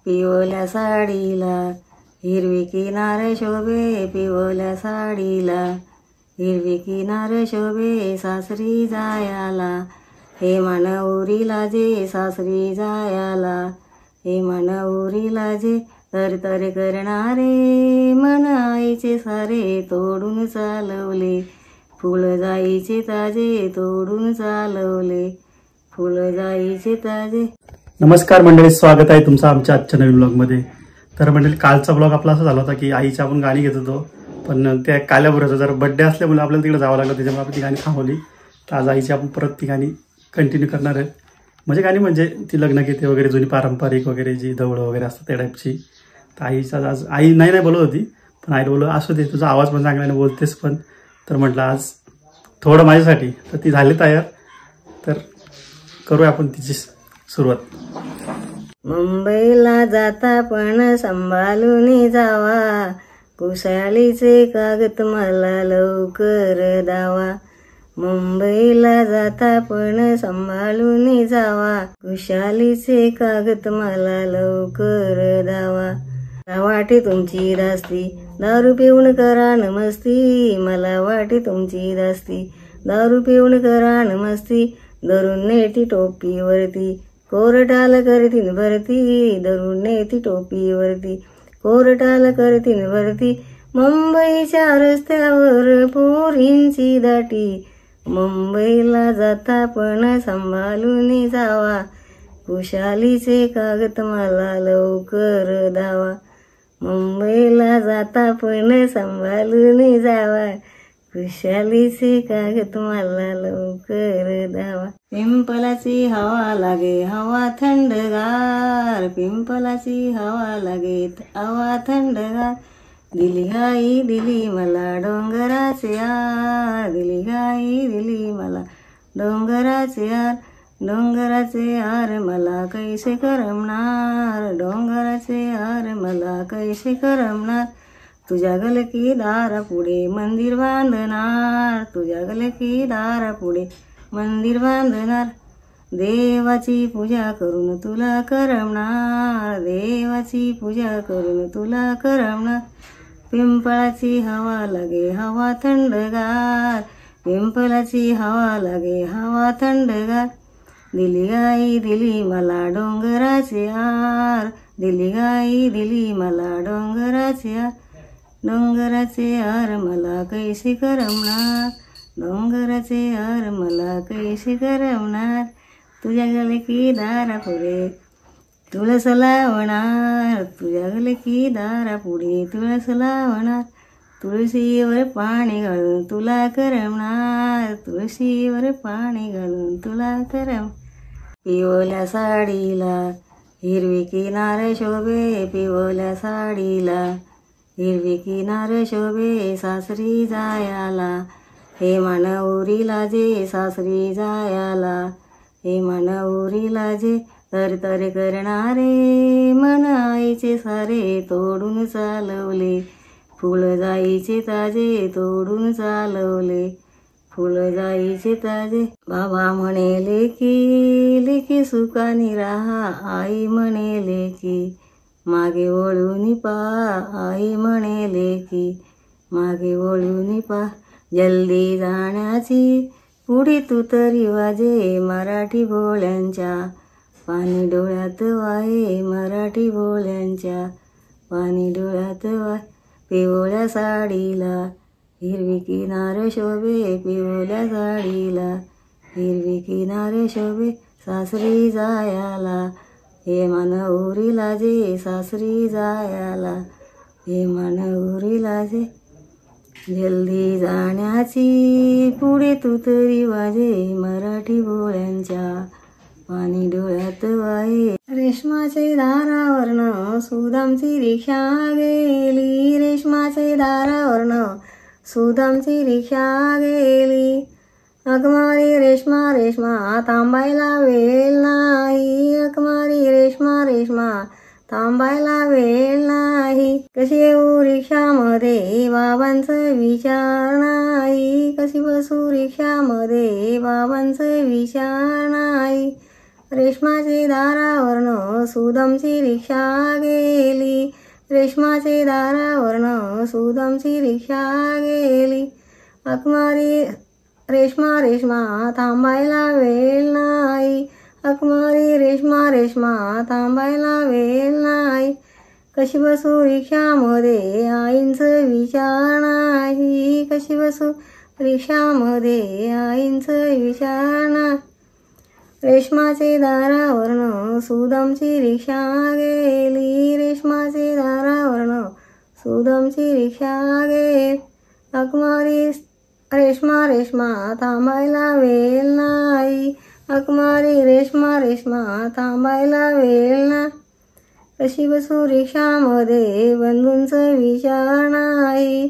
पिवळ्या साडीला हिरवी किनार शोभे, पिवळ्या साडीला हिरवी किनार शोभे, सासरी जायाला हे मन उरीला जे, सासरी जायाला हे मन उरीला जे. तर करणारे मन आईचे सारे, तोडून चालवले फुल जाईचे ताजे, तोडून चालवले फुल जाईचे ताजे. नमस्कार मंडळी, स्वागत आहे तुमचं आमच्या आजच्या नवीन ब्लॉगमध्ये. तर मंडळी, कालचा ब्लॉग आपला असा झाला होता की आईची आपण गाणी घेत होतो, पण त्या काल्याबरोबर जर बड्डे असल्यामुळे आपल्याला तिकडे जावं लागलं, त्याच्यामुळे आपण ती गाणी थांबवली. तर आज आईची आपण परत ती गाणी कंटिन्यू करणार आहे. म्हणजे गाणी म्हणजे ती लग्नगीते वगैरे, जुनी पारंपरिक वगैरे जी दवड वगैरे असतात त्या टाईपची. तर आईचा आज आई नाही बोलत होती, पण आई बोललं असू दे, तुझा आवाज पण चांगल्याने बोलतेस पण. तर म्हटलं आज थोडं माझ्यासाठी. तर ती झाली तयार, तर करूया आपण तिची सुरुवात. मुंबईला जाता पण सांभाळून जावा, कुशालीचे कागद मला लवकर दावा. मुंबईला जाता पण सांभाळून जावा, कुशालीचे कागद मला लवकर दावा. वाटे तुमची दास्ती, दारू पिऊन करा नमस्ती, मला वाटे तुमची दास्ती, दारू पिऊन करा नमस्ती. धरून नेती टोपीवरती, कोरटाल करतीन भरती, धरून नेती टोपीवरती, कोरटाल करतीन भरती. मुंबईच्या रस्त्यावर पोरींची दाटी, मुंबईला जाता पण सांभाळून जावा, कुशालीचे कागद मला लवकर दावा. मुंबईला जाता पण सांभाळून जावा, कुशालीचे कागद मला लवकर दावा. पिंपलाची हवा लागे हवा थंडगार, पिंपलाची हवा लागे हवा थंडगार. दिली गाई दिली मला डोंगराचे यार, दिली गाई दिली मला डोंगराचे यार. डोंगराचे यार मला कैसे करमणार, डोंगराचे यार मला कैसे करमणार. तुझ्या गलकी दारा पुढे मंदिर बांधणार, तुझ्या गलकी दारा पुढे मंदिर बांधणार. देवाची पूजा करून तुला करमणार, देवाची पूजा करून तुला करमणार. पिंपळाची हवा लागे हवा थंडगार, पिंपळाची हवा लागे हवा थंडगार. दिली गाई दिली मला डोंगराचे यार, दिली गाई दिली मला डोंगराचे यार. डोंगराचे यार मला कैसे करमणार, डोंगराचे यार मला कैसे करमणार. तुझ्या गलकी दारा पुढे तुळस लावणार, तुझ्या गलकी दारा पुढे तुळस लावणार. तुळशीवर पाणी घालून तुला करमणार, तुळशीवर पाणी घालून तुला करम. पिवळ्या साडीला हिरवी किनार शोभे, पिवळ्या साडीला हिरवी किनार शोभे, सासरी जायाला हे मन उरीला जे, सासरी जायाला हे मन उरीला जे. तर करणारे मन आईचे सारे, तोडून चालवले फुल जाईचे ताजे, तोडून चालवले फुल जाईचे ताजे. बाबा म्हणे लेकी सुखानी राहा, आई म्हणे लेकी मागे वळून पहा, आई म्हणे लेकी मागे वळून पहा. जल्दी जाण्याची पुढे तू तरी वाजे, मराठी बोल्यांच्या पाणी डोळ्यात वाहे, मराठी बोल्यांच्या पाणी डोळ्यात वाहे. पिवळ्या साडीला हिरवी किनार शोभे, पिवळ्या साडीला हिरवी किनार शोभे, सासरी जायाला हे मन उरीला जे, सासरी जायाला हे मन उरीला जे. जल्दी जाण्याची पुढे तू तरी वाजे, मराठी बोळ्यांच्या पाणी डोळ्यात वाहे. रेशमाचे दारावरनं सुदामची रिक्षा गेली, रेशमाचे दारावरनं सुदामची रिक्षा गेली. अगमारी रेशमा रेशमा थांबायला वेळ नाही, अगमारी रेशमा रेशमा थांबायला वेळ नाही. कशी येऊ रिक्षामध्ये बाबांचं विचार नाही, कशी बसू रिक्षामध्ये बाबांचं विचार नाही. रेशमाची दारावरनं सुदमची रिक्षा गेली, रेशमाची दारावरनं सुदमची रिक्षा गेली. अकमारी रेशमा रेशमा थांबायला वेळ नाही, अकमारी रेशमा रेशमा थांबायला वेळ नाही. कशी बसू रिक्षामध्ये आईंचं विचार नाही, कशी बसू रिक्षामध्ये आईंचं विचार नाही. रेशमाचे दारावरनं सुदमची रिक्षा गेली, रेशमाचे दारावरनं सुदमची रिक्षा गेली. अकमारी रेशमा रेशमा थांबायला वेळ नाही, अकमारी रेशमा रेशमा थांबायला वेळ नाही. कशी बसू रिक्षामध्ये बंधूंचं विचार नाही,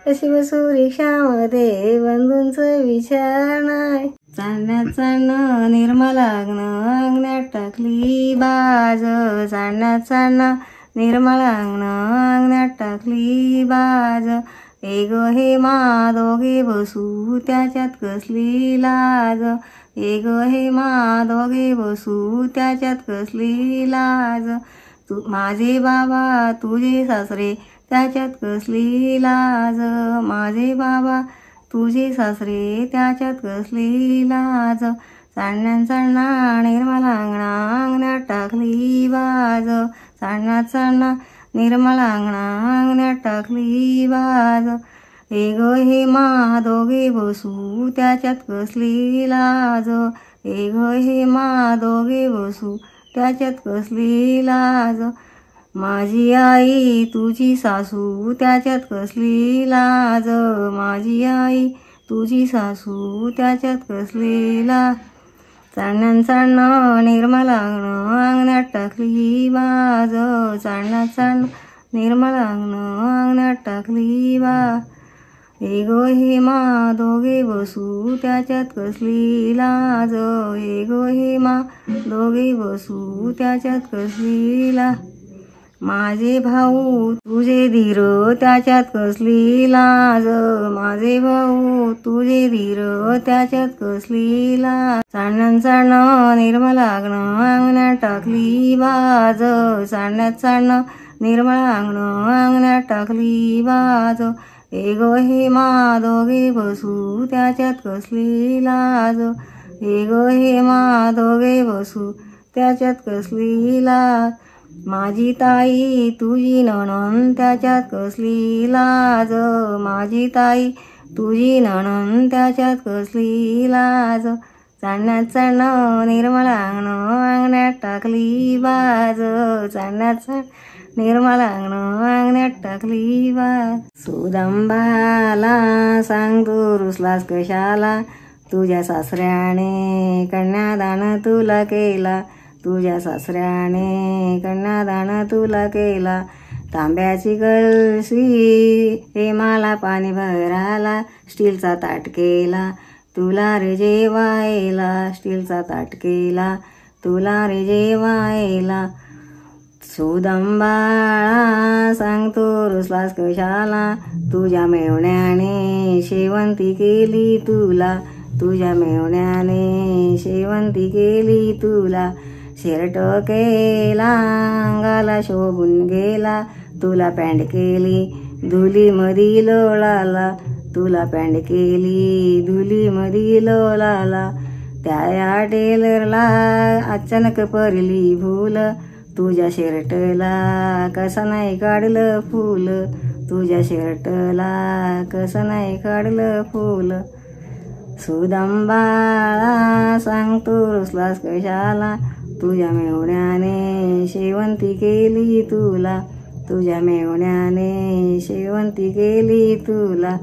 कशी बसू रिक्षामध्ये बंधूंचं विचार नाही. चांदण्यात चांदणं निर्मलांगणं अंगण्यात टाकली बाज, चांदण्यात चांदणं निर्मलांगणं अंगण्यात टाकली बाज. ए ग हे मा दोघे बसू त्याच्यात कसली लाज, ए ग हे मा दोघे बसू त्याच्यात कसली लाज. माझे बाबा तुझे सासरे त्याच्यात कसली लाज, माझे बाबा तुझे सासरे त्याच्यात कसली लाज. चांदण्यात चांदणा निर्मलांगणा अंगण्यात टाकली बाज, चांदण्यात चांदणा निर्मलांगणा अंगण्यात टाकली बाज. ए ग हे मा दोघे बसू त्याच्यात कसली लाज, ए ग हे मा दोघे बसू त्याच्यात कसली लाज. माझी आई तुझी सासू त्याच्यात कसली लाज, माझी आई तुझी सासू त्याच्यात कसली लाज. चांदण्यात चांदणं निर्मलांगणं अंगण्यात टाकली बाज, चांदण्यात चांदणं निर्मलांगणं अंगण्यात टाकली बाज. ए ग हे मा दोघे बसू त्याच्यात कसली लाज, ए ग हे मा दोघे बसू त्याच्यात कसली लाज. माझे भाऊ तुझे धीर त्याच्यात कसली लाज, माझे भाऊ तुझे धीर त्याच्यात कसली लाज. चांदण्यात चांदणं निर्मलांगणं अंगण्यात टाकली बाज, चांदण्यात चांदणं निर्मलांगणं अंगण्यात टाकली बाज. ए ग हे मा दोघे बसू त्याच्यात कसली लाज, ए ग हे मा दोघे बसू त्याच्यात कसली लाज. माझी ताई तुझी नणंद त्याच्यात कसली लाज, माझी ताई तुझी नणंद त्याच्यात कसली लाज. चांदण्यात चांदणं निर्मलांगणं अंगण्यात टाकली बाज, चांदण्यात चांदणं निर्मलांगणं अंगण्यात टाकली बाज. सुदांबाला सांग तू रुसलास कशाला, तुझ्या सासऱ्याने कन्यादान तुला केला, तुझ्या सासऱ्याने कन्यादान तुला केला. तांब्याची कळशी प्रेमाला पाणी भराला, स्टीलचा ताट केला तुला रे जेवायला, स्टीलचा ताट केला तुला रे जेवायला. सुदांबाळा सांगतो रुसलास कशाला, तुझ्या मेवण्याने शेवंती केली तुला, तुझ्या मेवण्याने शेवंती केली तुला. शर्ट केला अंगाला शोभून गेला, तुला पॅन्ट केली धुली मधी लोळाला, तुला पॅन्ट केली धुली मधी लोळाला. त्या टेलरला अचानक पडली भूल, तुझ्या शर्टला कसं नाही काढलं फूल, तुझ्या शर्टला कसं नाही काढलं फूल. सुदांबाळा सांगतो रुसलास कशाला, तुझ्या मेवण्याने शेवंती केली तुला, तुझ्या मेवण्याने शेवंती केली तुला.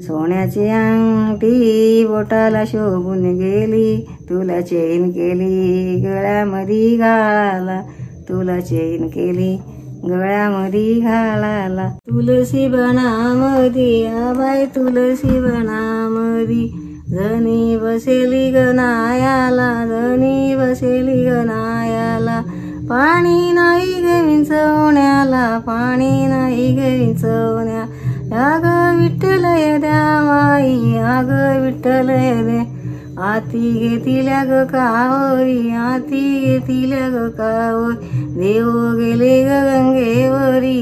सोन्याची अंगठी बोटाला शोभून गेली, तुला चेन केली गळ्यामध्ये घालाला, तुला चेन केली गळ्यामध्ये घालाला. तुलसी बनामधी आबाई तुलसी बनामधी, जणी बसेली गनायाला, जणी बसेली गनायाला. पाणी नाही ग विंचवण्याला, पाणी नाही ग विंचवण्या. अग विठ्ठल द्या माई, अग विठ्ठल दे, आती घेतिल्या ग कावरी, आती घेतिल्या ग कावरी, देव गेले ग गंगेवरी,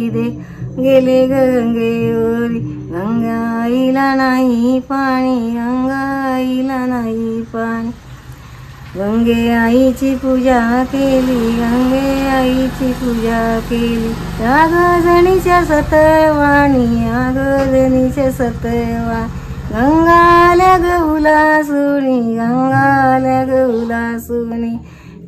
गेले ग गंगेवरी, गंगा आईला नाही पाणी, गंगा आईला नाही पाणी, गंगे आईची पूजा केली, गंगे आईची पूजा केली, या गजणीच्या सतवाणी, या गजणीच्या सतवा, गंगाल्या गहुला सुनी, गंगाल्या गहुला सुनी,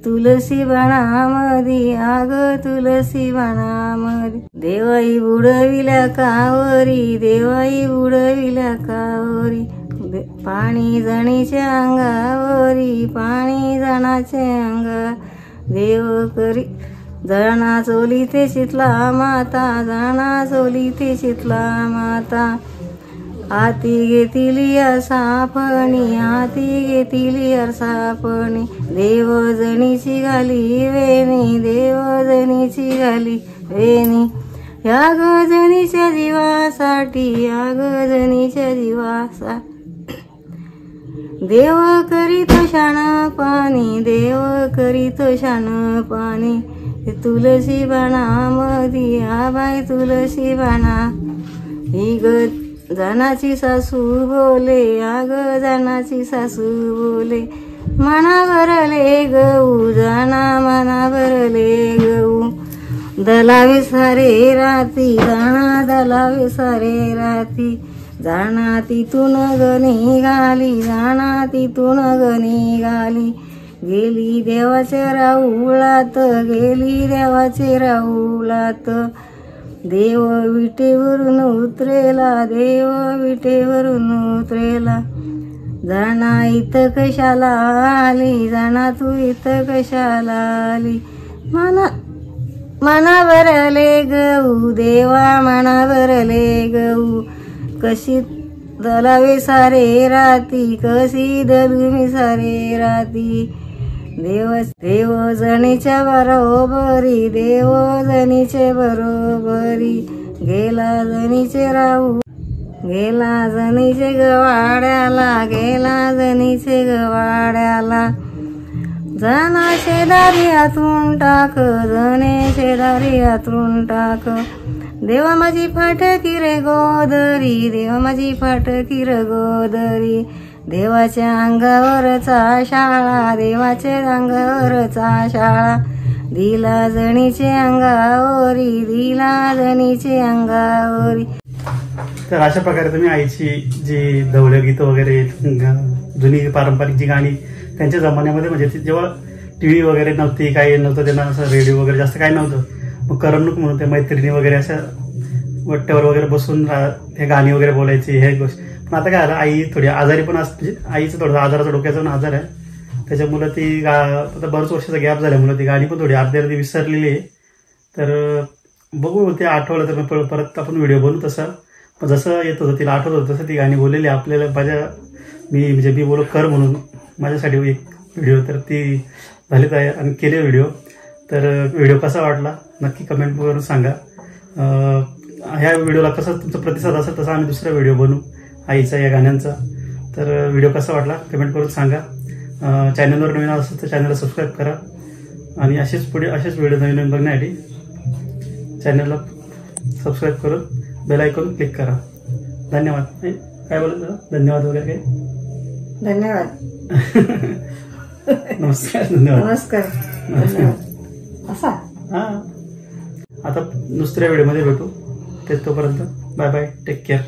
तुलसी बनामधी, आग तुलसी बनामधी, देवाई बुडविल्या कावरी, देवाई बुडविल्या कावरी, पाणी जणीच्या अंगावरी, पाणी जणाचे अंगा, देव करी जणा चोली ते चितला माता, जणा चोली ते चितला माता, आती घेतिली सापणी, आती घेतिली सापणी, देव जणीची घाली वेणी, देव जणीची घाली वेणी, या गजणीच्या जीवासाठी, या गजणीच्या जीवासाठी, देव करीत शान पाणी, देव करीत शान पाणी, तुलसी बनामधी, आबाई तुलसी बना, ही ग जनाची सासू बोले, आग जनाची सासू बोले, मना भरले गहू, जना मना भरले गहू, दलावे सारे राती, जाणा दलावे सारे राती, जाणा तिथून ग निघाली, जाणा तिथून ग निघाली, गेली देवाच्या राऊळात, गेली देवाचे राऊळात, देव विटेवरून उतरेला, देव विटेवरून उतरेला, जाणा इथं कशाला आली, जाणा तू इथं कशाला आली, मना भरले गहू, देवा मना भरले गहू, कशी दलावे सारे राती, कशी दलुमी सारे राती, देव जणीच्या बरोबरी, देव जणीचे बरोबरी, गेला जणीचे राहू, गेला जणीचे गवाड्याला, गेला जणीचे गवाड्याला, जना शेजारी हातून टाक, जणे शेजारी हातून टाक, देवा माझी फाटकी रे गोदरी, देवा माझी फाटकी रे गोदरी, देवाच्या अंगावरचा शाळा, देवाच्या अंगावरचा शाळा, दिला जणीचे अंगावरी, दिला जणीचे अंगावरी. तर अशा प्रकारे तुम्ही आईची जी ढवळे गीतं वगैरे जुनी पारंपरिक जी गाणी त्यांच्या जमान्यामध्ये, म्हणजे जेव्हा टीव्ही वगैरे नव्हती, काही नव्हतं, त्यांना असं रेडिओ वगैरे जास्त काही नव्हतं, मग करमणूक म्हणून ते मैत्रिणी वगैरे अशा वट्ट्यावर वगैरे बसून हे गाणी वगैरे बोलायची हे गोष्ट. पण आता काय आलं, आई थोडी आजारी पण असते, आईचं थोडं आजाराचा डोक्याचा पण आजार आहे, त्याच्यामुळे ती आता बऱ्याच वर्षाचा गॅप झाल्यामुळे ती गाणी पण थोडी अर्धी विसरलेली आहे. तर बघू ते आठवलं तर मग परत आपण व्हिडिओ बनवू तसं, पण जसं येत होतं तिला आठवत होतं तसं ती गाणी बोललेली आपल्याला. मी बोललो कर म्हणून माझ्यासाठी एक व्हिडिओ, तर ती झालीच आहे आणि केले व्हिडिओ. तर व्हिडिओ कसा वाटला नक्की कमेंट करून सांगा. ह्या व्हिडिओला कसं तुमचा प्रतिसाद असेल तसा आम्ही दुसरा व्हिडिओ बनवू आईचा या गाण्यांचा. तर व्हिडिओ कसा वाटला कमेंट करून सांगा. चॅनलवर नवीन असेल तर चॅनलला सबस्क्राईब करा आणि असेच व्हिडिओ नवीन बघण्यासाठी चॅनलला सबस्क्राईब करून बेल आयकॉन क्लिक करा. धन्यवाद. काय बोलत धन्यवाद वगैरे काही? धन्यवाद. नमस्कार. धन्यवाद. नमस्कार. असा हा, आता दुसऱ्या व्हिडिओमध्ये भेटू. तोपर्यंत बाय बाय, टेक केअर.